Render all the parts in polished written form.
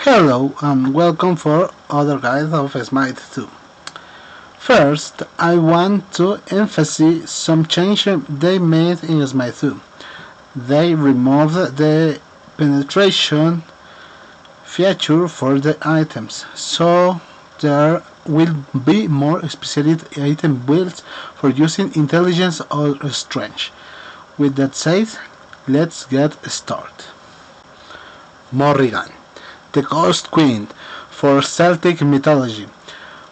Hello and welcome for other guide of Smite 2. First, I want to emphasize some changes they made in Smite 2. They removed the penetration feature for the items, so there will be more specific item builds for using intelligence or strength. With that said, let's get started. Morrigan, the Ghost Queen for Celtic mythology,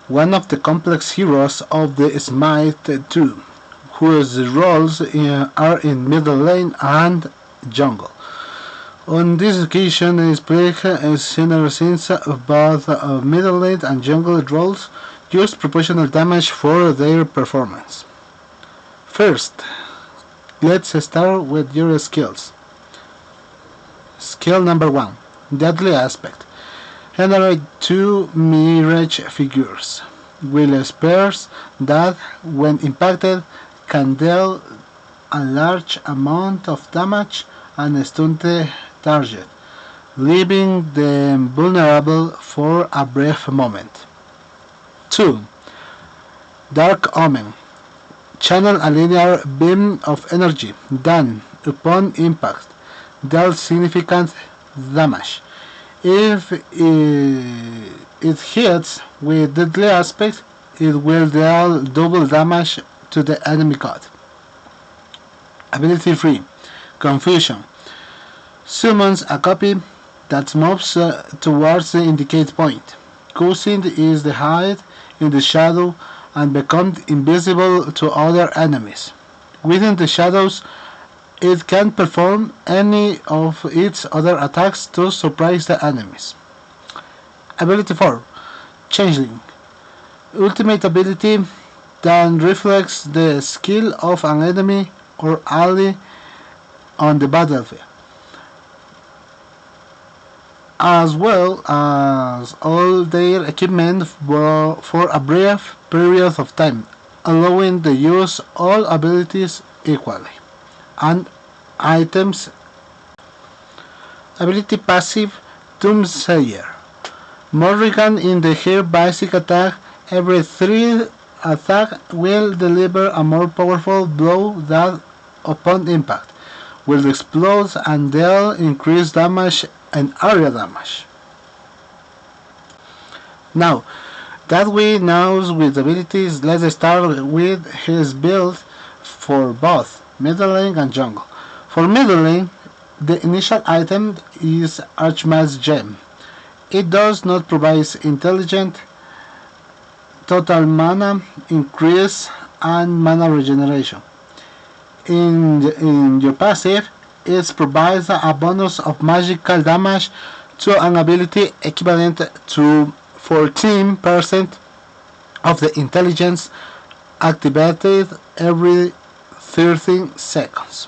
one of the complex heroes of the Smite 2, whose roles are in middle lane and jungle. On this occasion, is played similar since both middle lane and jungle roles use proportional damage for their performance. First, let's start with your skills. Skill number 1. Deadly Aspect. Generate 2 mirage figures with spears that, when impacted, can deal a large amount of damage and stun the target, leaving them vulnerable for a brief moment. 2. Dark Omen. Channel a linear beam of energy that, upon impact, deals significant damage. If it hits with Deadly Aspect, it will deal double damage to the enemy god. Ability 3. Confusion. Summons a copy that moves towards the indicated point, causing it to hide in the shadow and become invisible to other enemies. Within the shadows, it can perform any of its other attacks to surprise the enemies. Ability 4. Changeling. Ultimate ability that reflects the skill of an enemy or ally on the battlefield, as well as all their equipment for a brief period of time, allowing the use of all abilities equally. And items. Ability passive Doomsayer. Morrigan in the her basic attack, every 3 attack will deliver a more powerful blow that, upon impact, will explode and deal increased damage and area damage. Now that we know with abilities, let's start with his build for both middle lane and jungle. For middle lane, the initial item is Archmage's Gem. It does not provide intelligent, total mana increase, and mana regeneration. In your passive, it provides a bonus of magical damage to an ability equivalent to 14% of the intelligence activated every 13 seconds.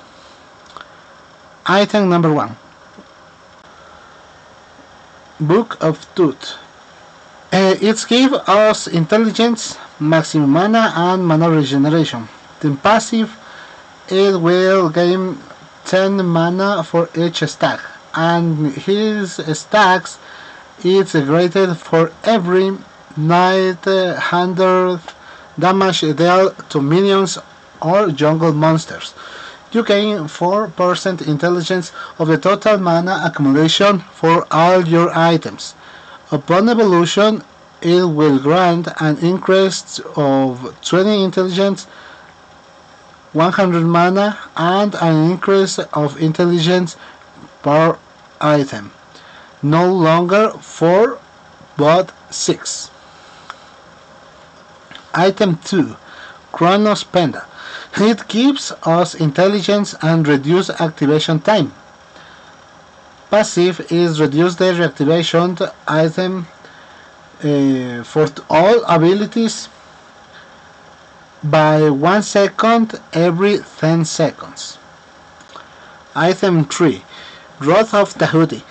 Item number 1. Book of Tooth. It gives us intelligence, maximum mana, and mana regeneration. The passive, it will gain 10 mana for each stack, and his stacks is graded for every 900 damage dealt to minions or jungle monsters. You gain 4% intelligence of the total mana accumulation for all your items. Upon evolution, it will grant an increase of 20 intelligence, 100 mana, and an increase of intelligence per item. No longer 4, but 6. Item 2. Chronos Panda. It gives us intelligence and reduced activation time. Passive is reduce the reactivation item for all abilities by 1 second every 10 seconds. Item 3. Wrath of Tahuti.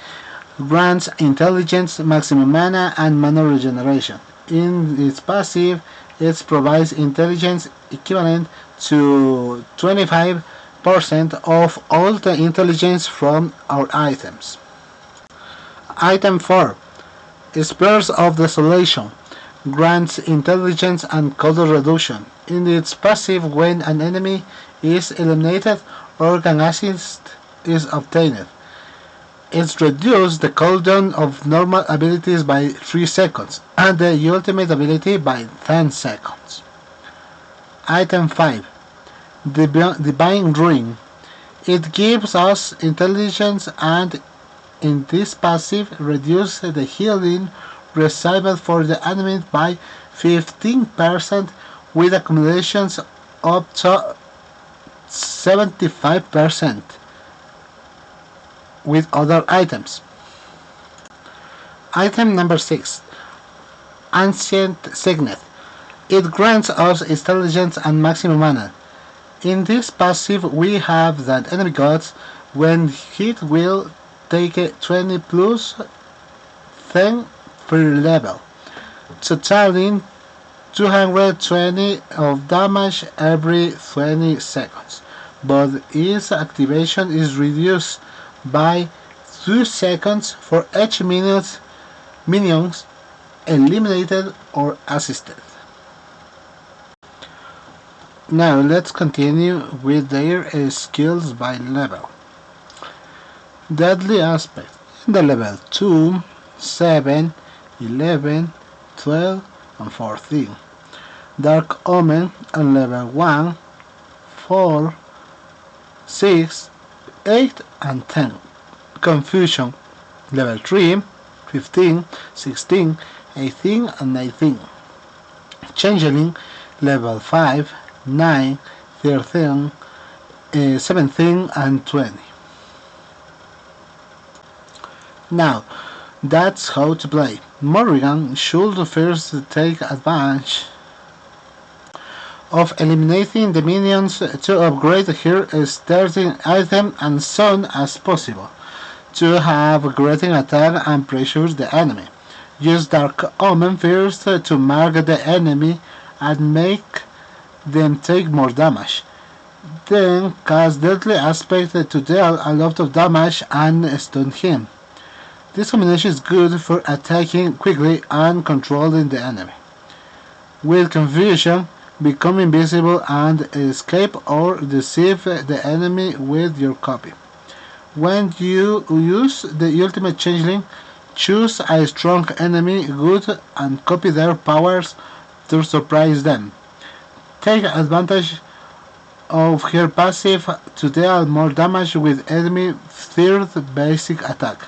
Grants intelligence, maximum mana, and mana regeneration. In its passive, it provides intelligence equivalent to 25% of all the intelligence from our items. Item 4. Spears of Desolation grants intelligence and cooldown reduction. In its passive, when an enemy is eliminated or an assist is obtained, it reduces the cooldown of normal abilities by 3 seconds and the ultimate ability by 10 seconds. Item 5. Divine Ring. It gives us intelligence and in this passive reduces the healing received for the enemy by 15% with accumulations up to 75% with other items. Item number 6. Ancient Signet. It grants us intelligence and maximum mana. In this passive we have that enemy gods when hit will take 20 plus 10 per level, totaling 220 of damage every 20 seconds, but its activation is reduced by 2 seconds for each minions eliminated or assisted. Now let's continue with their skills by level. Deadly Aspect in the level 2, 7, 11, 12 and 14. Dark Omen on level 1, 4, 6, 8 and 10. Confusion level 3, 15, 16, 18 and 19. Changeling level 5, 9, 13, 17 and 20. Now, that's how to play. Morrigan should first take advantage of eliminating the minions to upgrade her starting item as soon as possible to have greater attack and pressure the enemy. Use Dark Omen first to mark the enemy and make them take more damage. Then cast Deadly Aspect to deal a lot of damage and stun him. This combination is good for attacking quickly and controlling the enemy. With Confusion, become invisible and escape or deceive the enemy with your copy. When you use the ultimate changeling, choose a strong enemy good and copy their powers to surprise them. Take advantage of her passive to deal more damage with enemy third basic attack.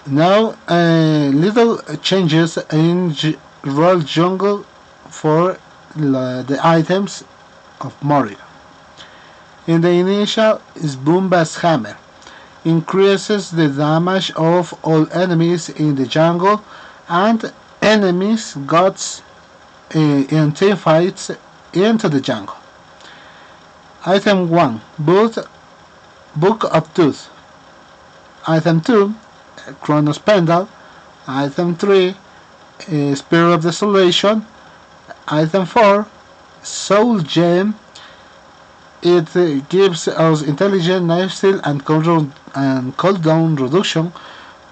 Now little changes in Royal Jungle for the items of Morrigan. In the initial is Boomba's Hammer. Increases the damage of all enemies in the jungle and enemies gods in team fights into the jungle. Item 1. Book of Tooth. Item 2. Chronos Pendant. Item 3. Spear of Desolation. Item 4. Soul Gem. It gives us intelligent lifesteal and cooldown reduction.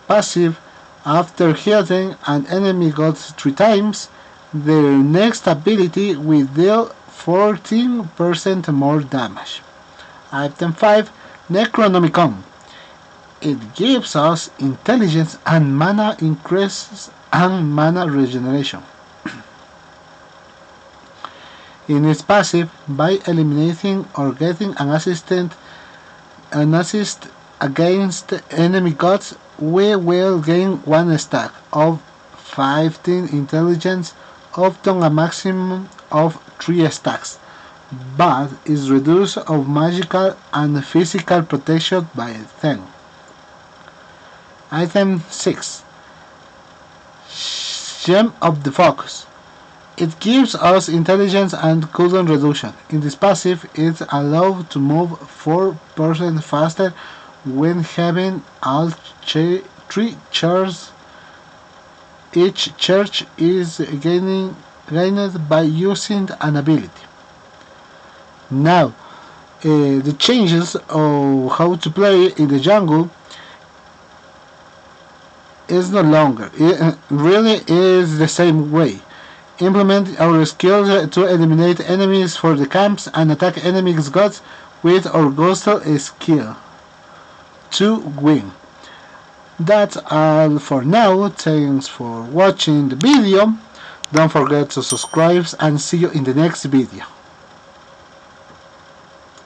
Passive. After hitting an enemy god 3 times, their next ability will deal 14% more damage. Item 5. Necronomicon. It gives us intelligence and mana increases and mana regeneration. In its passive, by eliminating or getting an assist against enemy gods, we will gain 1 stack of 15 intelligence up to a maximum of 3 stacks, but is reduced of magical and physical protection by 10. Item 6. Gem of the Focus. It gives us intelligence and cooldown reduction. In this passive, it's allowed to move 4% faster when having all 3 charges. Each charge is gained by using an ability. Now, the changes of how to play in the jungle. is no longer. It really is the same way. Implement our skills to eliminate enemies for the camps and attack enemies gods with our ghostal skill to win. That's all for now. Thanks for watching the video. Don't forget to subscribe and see you in the next video.